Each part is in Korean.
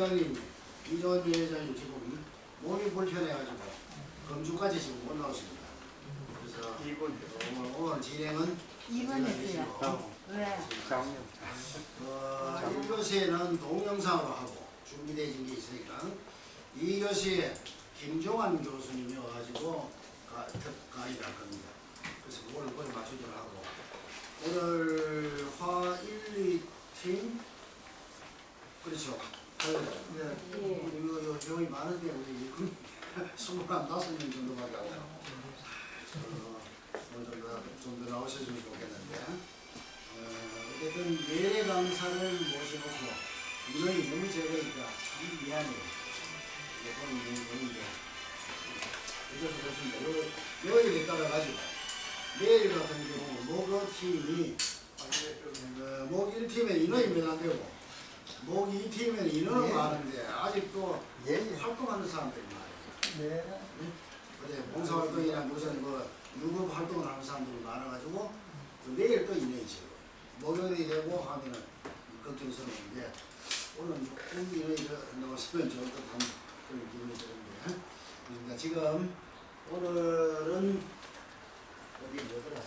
회장님, 이전 회장님 지금 몸이 불편해가지고 금주까지 지금 못 나오십니다. 그래서 오늘 진행은 2번 했어요. 왜? 1교시에는 동영상으로 하고 준비되어진 게 있으니까 2교시에 김종환 교수님이 와가지고 가이드 할 겁니다. 그래서 그걸 거의 맞추기로 하고 오늘 화 1, 2팀 그렇죠. 네. 이거 병이 많은데 우리 25명 정도밖에 안 돼요. 오늘 좀 더 나오셨으면 좋겠는데 어쨌든 예외 강사를 모셔놓고 인원이 너무 적으니까 참 미안해요. 이건 인원인데 그래서 그렇습니다. 요일에 따라가지고 내일 같은 경우 목요팀이 목 1팀에 인원이 몇 안 되고 목 2팀에는 인원은 많은데 아직도 활동하는 사람들이 많아요. 그래 봉사활동이나 무슨 유급 활동을 하는 사람들이 많아가지고 내일 또 인원이 적어요. 목요일이 되고 하면은 걱정스러운데 오늘 조금 인원이 나왔으면 좋을 것 같은 그런 기분이 드는데 그러니까 지금 오늘은 어디 뭐더라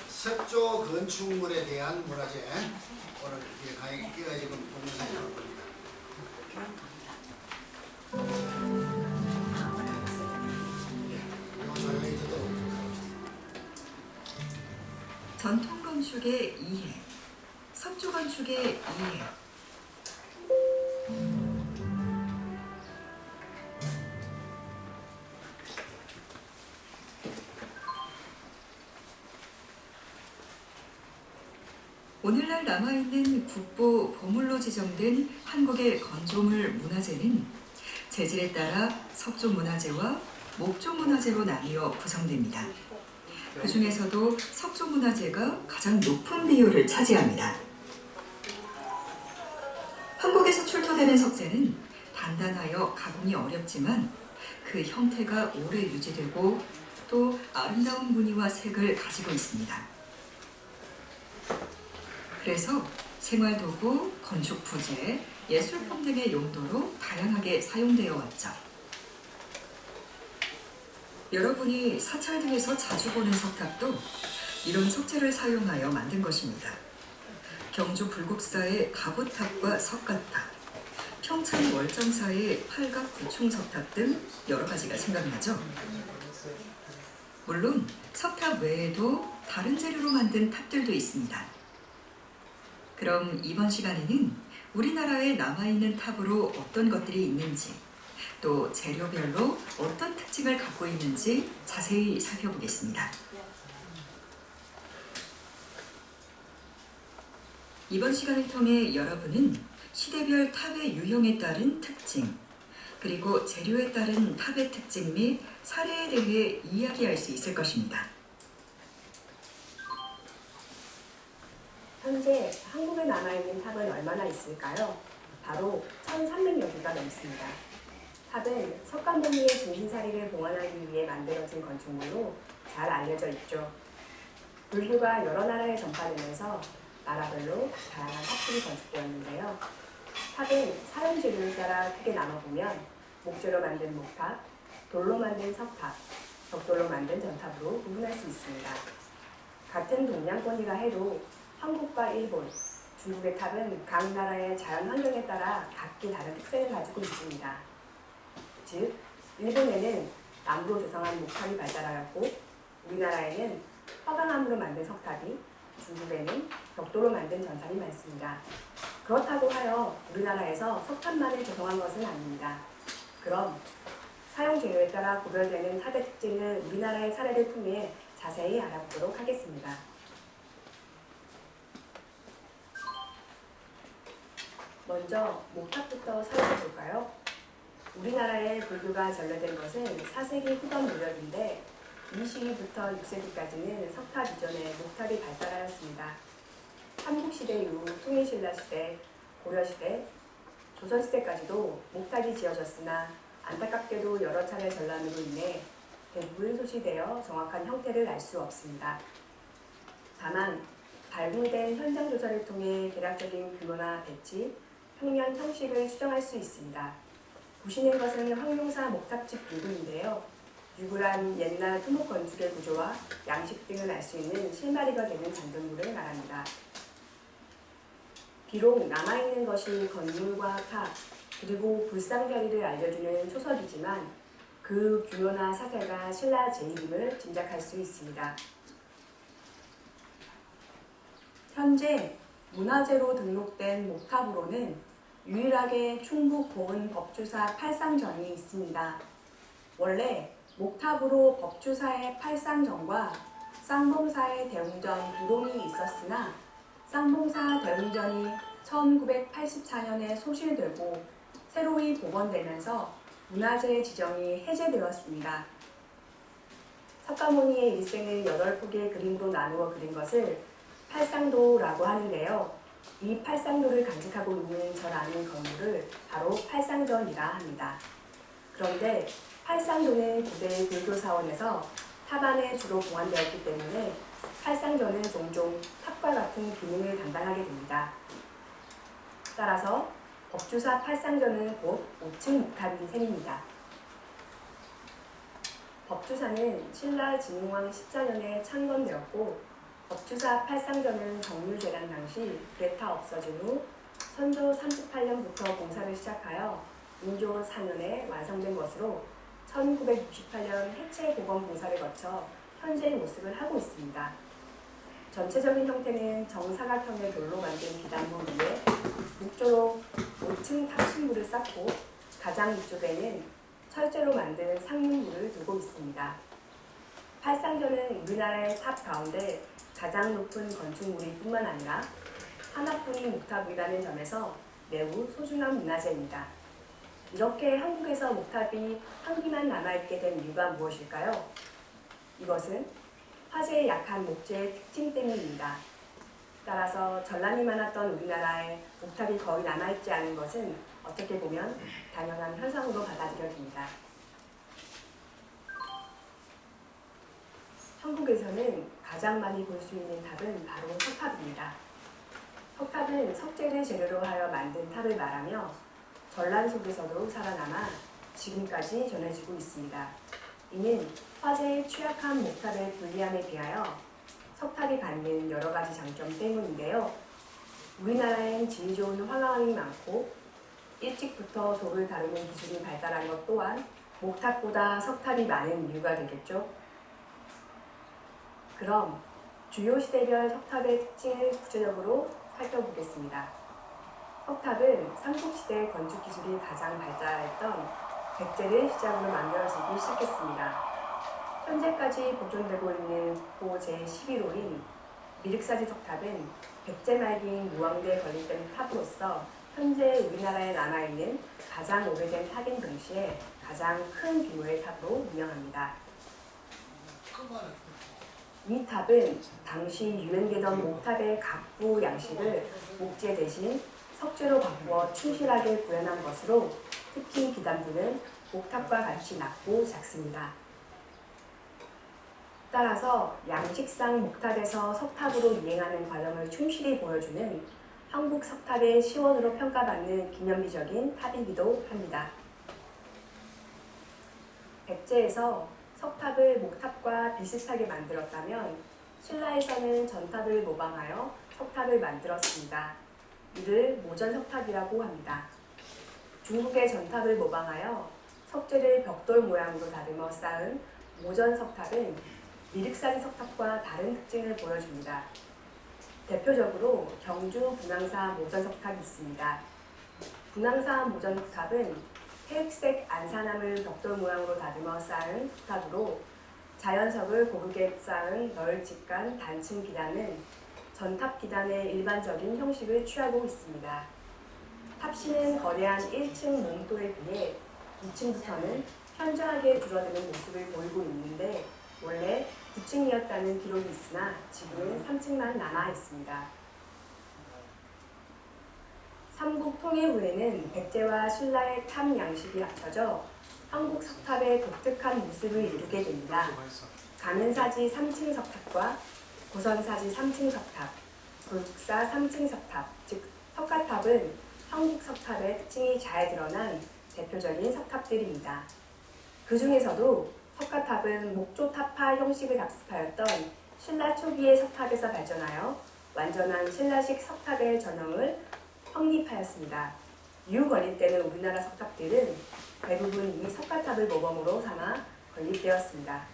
석조 건축물에 대한 문화재 오늘 강의가 지금 동영상에 나올 겁니다. 전통 건축의 이해, 석조 건축의 이해. 오늘날 남아있는 국보 보물로 지정된 한국의 건조물 문화재는 재질에 따라 석조 문화재와 목조 문화재로 나뉘어 구성됩니다. 그 중에서도 석조 문화재가 가장 높은 비율을 차지합니다. 한국에서 출토되는 석재는 단단하여 가공이 어렵지만 그 형태가 오래 유지되고 또 아름다운 무늬와 색을 가지고 있습니다. 그래서 생활도구, 건축부재, 예술품 등의 용도로 다양하게 사용되어 왔죠. 여러분이 사찰 등에서 자주 보는 석탑도 이런 석재를 사용하여 만든 것입니다. 경주 불국사의 가부탑과 석가탑, 평창 월정사의 팔각 구충석탑 등 여러 가지가 생각나죠. 물론 석탑 외에도 다른 재료로 만든 탑들도 있습니다. 그럼 이번 시간에는 우리나라에 남아있는 탑으로 어떤 것들이 있는지 또 재료별로 어떤 특징을 갖고 있는지 자세히 살펴보겠습니다. 이번 시간을 통해 여러분은 시대별 탑의 유형에 따른 특징, 그리고 재료에 따른 탑의 특징 및 사례에 대해 이야기할 수 있을 것입니다. 현재 한국에 남아있는 탑은 얼마나 있을까요? 바로 1,300여 개가 넘습니다. 탑은 석가모니의 중심사리를 봉헌하기 위해 만들어진 건축물로 잘 알려져 있죠. 불교가 여러 나라에 전파되면서 나라별로 다양한 탑들이 건축되었는데요. 탑은 사용 재료에 따라 크게 나눠보면 목재로 만든 목탑, 돌로 만든 석탑, 벽돌로 만든 전탑으로 구분할 수 있습니다. 같은 동양권이라 해도 한국과 일본, 중국의 탑은 각 나라의 자연 환경에 따라 각기 다른 특색을 가지고 있습니다. 즉, 일본에는 나무로 조성한 목탑이 발달하였고 우리나라에는 화강암으로 만든 석탑이, 중국에는 벽돌로 만든 전탑이 많습니다. 그렇다고 하여 우리나라에서 석탑만을 조성한 것은 아닙니다. 그럼 사용 재료에 따라 구별되는 탑의 특징을 우리나라의 사례를 통해 자세히 알아보도록 하겠습니다. 먼저 목탑부터 살펴볼까요? 우리나라에 불교가 전래된 것은 4세기 후반 무렵인데 이 시기부터 6세기까지는 석탑 이전에 목탑이 발달하였습니다. 삼국시대 이후 통일신라 시대, 고려시대, 조선시대까지도 목탑이 지어졌으나 안타깝게도 여러 차례 전란으로 인해 대부분 소실되어 정확한 형태를 알 수 없습니다. 다만 발굴된 현장 조사를 통해 대략적인 규모나 배치, 평면 형식을 추정할 수 있습니다. 보시는 것은 황룡사 목탑집 유구인데요. 유구란 옛날 토목 건축의 구조와 양식 등을 알 수 있는 실마리가 되는 잔존물을 말합니다. 비록 남아있는 것이 건물과 탑, 그리고 불상자리를 알려주는 초석이지만 그 규모나 사태가 신라 제1임을 짐작할 수 있습니다. 현재 문화재로 등록된 목탑으로는 유일하게 충북 고은 법주사 팔상전이 있습니다. 원래 목탑으로 법주사의 팔상전과 쌍봉사의 대웅전 두 동이 있었으나 쌍봉사 대웅전이 1984년에 소실되고 새로이 복원되면서 문화재 지정이 해제되었습니다. 석가모니의 일생을 8폭의 그림으로 나누어 그린 것을 팔상도라고 하는데요. 이 팔상도를 간직하고 있는 절 안의 건물을 바로 팔상전이라 합니다. 그런데 팔상도는 고대 불교 사원에서 탑 안에 주로 보관되었기 때문에 팔상전은 종종 탑과 같은 기능을 담당하게 됩니다. 따라서 법주사 팔상전은 곧 5층 목탑인 셈입니다. 법주사는 신라 진흥왕 14년에 창건되었고 법주사 팔상전은 정유재란 당시 불에타 없어진 후 선조 38년부터 공사를 시작하여 인조 4년에 완성된 것으로 1968년 해체 복원 공사를 거쳐 현재의 모습을 하고 있습니다. 전체적인 형태는 정사각형의 돌로 만든 기단부 위에 목조로 5층 탑신물을 쌓고 가장 위쪽에는 철제로 만든 상륜물을 두고 있습니다. 팔상전은 우리나라의 탑 가운데 가장 높은 건축물일 뿐만 아니라 하나뿐인 목탑이라는 점에서 매우 소중한 문화재입니다. 이렇게 한국에서 목탑이 한 기만 남아있게 된 이유가 무엇일까요? 이것은 화재에 약한 목재의 특징 때문입니다. 따라서 전란이 많았던 우리나라에 목탑이 거의 남아있지 않은 것은 어떻게 보면 당연한 현상으로 받아들여집니다. 한국에서는 가장 많이 볼 수 있는 탑은 바로 석탑입니다. 석탑은 석재를 재료로 하여 만든 탑을 말하며 전란 속에서도 살아남아 지금까지 전해지고 있습니다. 이는 화재에 취약한 목탑의 불리함에 비하여 석탑이 갖는 여러 가지 장점 때문인데요. 우리나라엔 질 좋은 황화황이 많고 일찍부터 돌을 다루는 기술이 발달한 것 또한 목탑보다 석탑이 많은 이유가 되겠죠. 그럼 주요 시대별 석탑의 특징을 구체적으로 살펴보겠습니다. 석탑은 삼국시대 건축 기술이 가장 발달했던 백제를 시작으로 만들어지기 시작했습니다. 현재까지 보존되고 있는 국보 제11호인 미륵사지 석탑은 백제 말기인 무왕대 건립된 탑으로서 현재 우리나라에 남아있는 가장 오래된 탑인 동시에 가장 큰 규모의 탑으로 유명합니다. 이 탑은 당시 유행되던 목탑의 각부 양식을 목재 대신 석재로 바꾸어 충실하게 구현한 것으로 특히 기단부는 목탑과 같이 낮고 작습니다. 따라서 양식상 목탑에서 석탑으로 이행하는 과정을 충실히 보여주는 한국 석탑의 시원으로 평가받는 기념비적인 탑이기도 합니다. 백제에서 석탑을 목탑과 비슷하게 만들었다면 신라에서는 전탑을 모방하여 석탑을 만들었습니다. 이를 모전석탑이라고 합니다. 중국의 전탑을 모방하여 석재를 벽돌 모양으로 다듬어 쌓은 모전석탑은 미륵사지 석탑과 다른 특징을 보여줍니다. 대표적으로 경주 분황사 모전석탑이 있습니다. 분황사 모전석탑은 회흑색 안산암을 벽돌 모양으로 다듬어 쌓은 석탑으로 자연석을 고르게 쌓은 널찍한 단층 기단은 전탑 기단의 일반적인 형식을 취하고 있습니다. 탑신은 거대한 1층 몸돌에 비해 2층부터는 현저하게 줄어드는 모습을 보이고 있는데 원래 9층이었다는 기록이 있으나 지금은 3층만 남아 있습니다. 삼국 통일 후에는 백제와 신라의 탑 양식이 합쳐져 한국 석탑의 독특한 모습을 이루게 됩니다. 가면사지 3층 석탑과 고선사지 3층 석탑, 불국사 3층 석탑, 즉 석가탑은 한국 석탑의 특징이 잘 드러난 대표적인 석탑들입니다. 그 중에서도 석가탑은 목조탑화 형식을 답습하였던 신라 초기의 석탑에서 발전하여 완전한 신라식 석탑의 전형을 확립하였습니다. 이후 건립되는 우리나라 석탑들은 대부분 이 석가탑을 모범으로 삼아 건립되었습니다.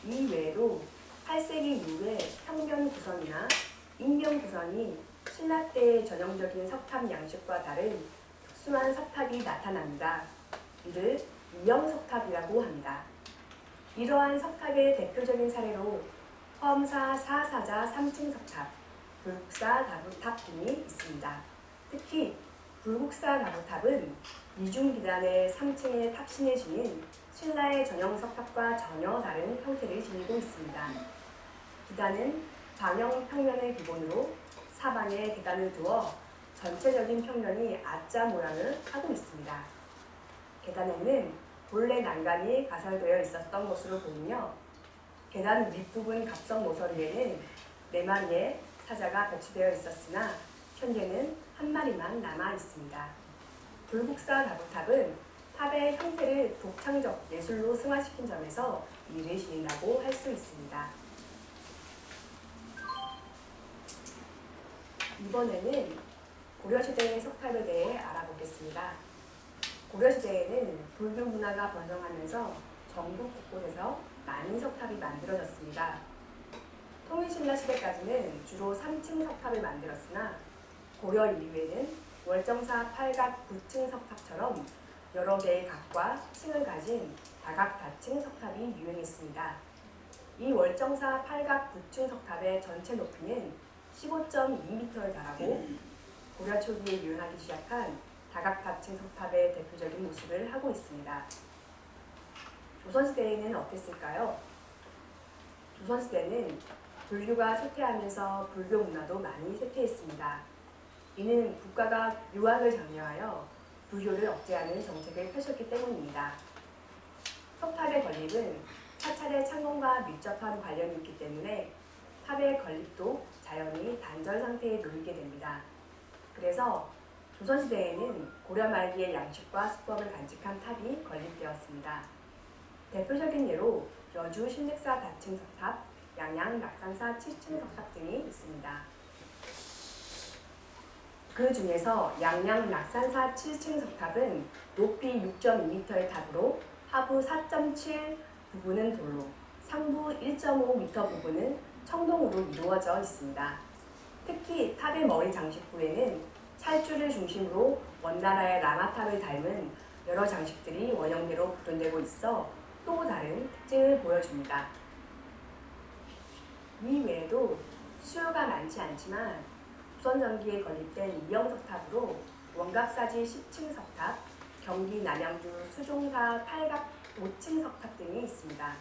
이 외에도 8세기 이후에 평면 구선이나 인명 구선이 신라 때의 전형적인 석탑 양식과 다른 특수한 석탑이 나타납니다. 이를 이형석탑이라고 합니다. 이러한 석탑의 대표적인 사례로 허엄사 사사자 3층 석탑, 불국사 다루탑 등이 있습니다. 특히 불국사 다루탑은 이중기단의 3층에 탑신을 지닌 신라의 전형 석탑과 전혀 다른 형태를 지니고 있습니다. 기단은 방형 평면을 기본으로 사방에 계단을 두어 전체적인 평면이 아자 모양을 하고 있습니다. 계단에는 본래 난간이 가설되어 있었던 것으로 보이며 계단 윗부분 갑석 모서리에는 4마리의 사자가 배치되어 있었으나 현재는 1마리만 남아 있습니다. 불국사 다루탑은 탑의 형태를 독창적 예술로 승화시킨 점에서 이를 지닌다고 할 수 있습니다. 이번에는 고려시대의 석탑에 대해 알아보겠습니다. 고려시대에는 불교 문화가 번성하면서 전국 곳곳에서 많은 석탑이 만들어졌습니다. 통일신라 시대까지는 주로 3층 석탑을 만들었으나 고려 이후에는 월정사 8각 9층 석탑처럼 여러 개의 각과 층을 가진 다각 다층 석탑이 유행했습니다. 이 월정사 8각 9층 석탑의 전체 높이는 15.2m에 달하고 고려 초기에 유행하기 시작한 다각 다층 석탑의 대표적인 모습을 하고 있습니다. 조선시대에는 어땠을까요? 조선시대는 불교가 쇠퇴하면서 불교 문화도 많이 쇠퇴했습니다. 이는 국가가 유학을 장려하여 불교를 억제하는 정책을 펼쳤기 때문입니다. 석탑의 건립은 사찰의 창건과 밀접한 관련이 있기 때문에 탑의 건립도 자연히 단절 상태에 놓이게 됩니다. 그래서 조선시대에는 고려 말기의 양식과 수법을 간직한 탑이 건립되었습니다. 대표적인 예로 여주 신득사 다층 석탑, 양양 낙산사 7층 석탑 등이 있습니다. 그 중에서 양양 낙산사 7층 석탑은 높이 6.2m의 탑으로 하부 4.7 부분은 돌로, 상부 1.5m 부분은 청동으로 이루어져 있습니다. 특히 탑의 머리 장식부에는 찰주를 중심으로 원나라의 라마탑을 닮은 여러 장식들이 원형대로 구현되고 있어 또 다른 특징을 보여줍니다. 이 외에도 수요가 많지 않지만 조선 전기에 건립된 이형석탑으로 원각사지 10층 석탑, 경기 남양주 수종사 8각 5층 석탑 등이 있습니다.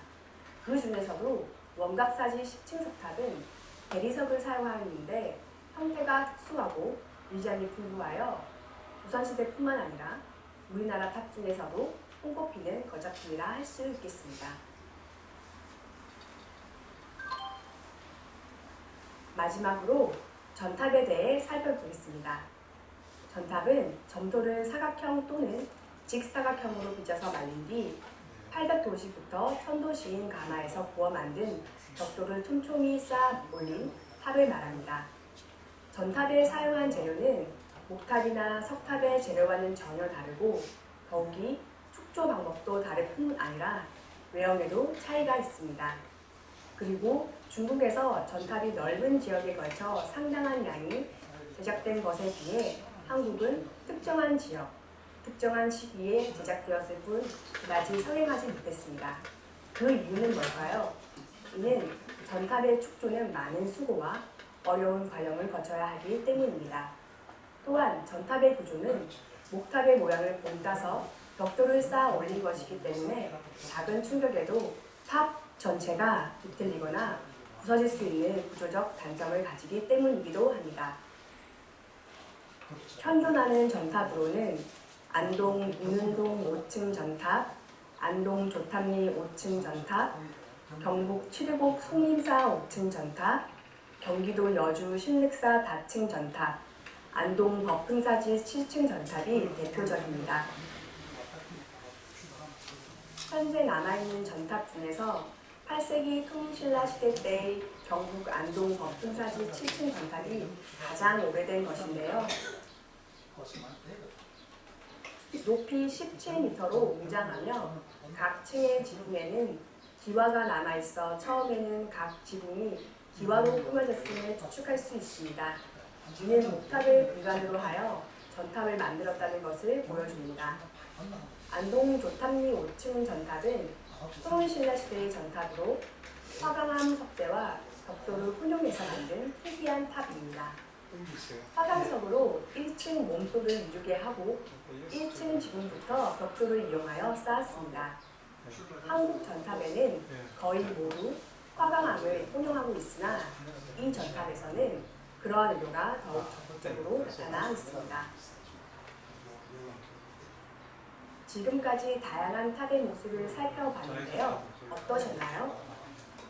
그 중에서도 원각사지 10층 석탑은 대리석을 사용하는데 형태가 특수하고 위장이 풍부하여 조선시대뿐만 아니라 우리나라 탑 중에서도 손꼽히는 거작품이라 할 수 있겠습니다. 마지막으로 전탑에 대해 살펴보겠습니다. 전탑은 점토를 사각형 또는 직사각형으로 빚어서 말린 뒤 800도시부터 1000도시인 가마에서 부어 만든 벽돌을 촘촘히 쌓아 올린 탑을 말합니다. 전탑에 사용한 재료는 목탑이나 석탑의 재료와는 전혀 다르고 더욱이 축조 방법도 다를 뿐 아니라 외형에도 차이가 있습니다. 그리고 중국에서 전탑이 넓은 지역에 걸쳐 상당한 양이 제작된 것에 비해 한국은 특정한 지역, 특정한 시기에 제작되었을 뿐 그다지 성행하지 못했습니다. 그 이유는 뭘까요? 이는 전탑의 축조는 많은 수고와 어려운 과정을 거쳐야 하기 때문입니다. 또한 전탑의 구조는 목탑의 모양을 본따서 벽돌을 쌓아 올린 것이기 때문에 작은 충격에도 탑 전체가 비틀리거나 부서질 수 있는 구조적 단점을 가지기 때문이기도 합니다. 현존하는 전탑으로는 안동 문운동 5층 전탑, 안동 조탐리 5층 전탑, 경북 최대곡 송림사 5층 전탑, 경기도 여주 신륵사 다층 전탑, 안동 법흥사지 7층 전탑이 대표적입니다. 현재 남아있는 전탑 중에서 8세기 통일신라 시대 때의 경북 안동 법흥사지 7층 전탑이 가장 오래된 것인데요. 높이 17m로 웅장하며 각 층의 지붕에는 기와가 남아있어 처음에는 각 지붕이 기와로 꾸며졌음을 추측할 수 있습니다. 이는 목탑을 근간으로 하여 전탑을 만들었다는 것을 보여줍니다. 안동 조탑리 5층 전탑은 통일신라 시대의 전탑으로 화강암 석대와 벽돌을 혼용해서 만든 특이한 탑입니다. 화강석으로 1층 몸돌을 이루게 하고 1층 지붕부터 벽돌을 이용하여 쌓았습니다. 한국 전탑에는 거의 모두 화강암을 혼용하고 있으나 이 전탑에서는 그러한 의도가 더욱 적극적으로 나타나 있습니다. 지금까지 다양한 탑의 모습을 살펴봤는데요. 어떠셨나요?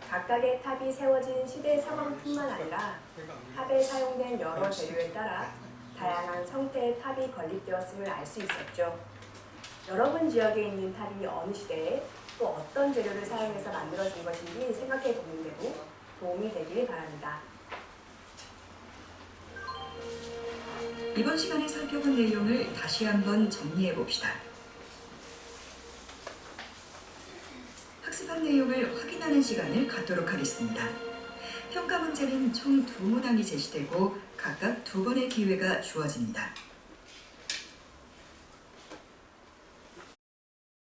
각각의 탑이 세워진 시대 상황뿐만 아니라 탑에 사용된 여러 재료에 따라 다양한 형태의 탑이 건립되었음을 알 수 있었죠. 여러분 지역에 있는 탑이 어느 시대에 또 어떤 재료를 사용해서 만들어진 것인지 생각해 보는 데도 도움이 되길 바랍니다. 이번 시간에 살펴본 내용을 다시 한번 정리해 봅시다. 학습한 내용을 확인하는 시간을 갖도록 하겠습니다. 평가 문제는 총 2문항이 제시되고 각각 2번의 기회가 주어집니다.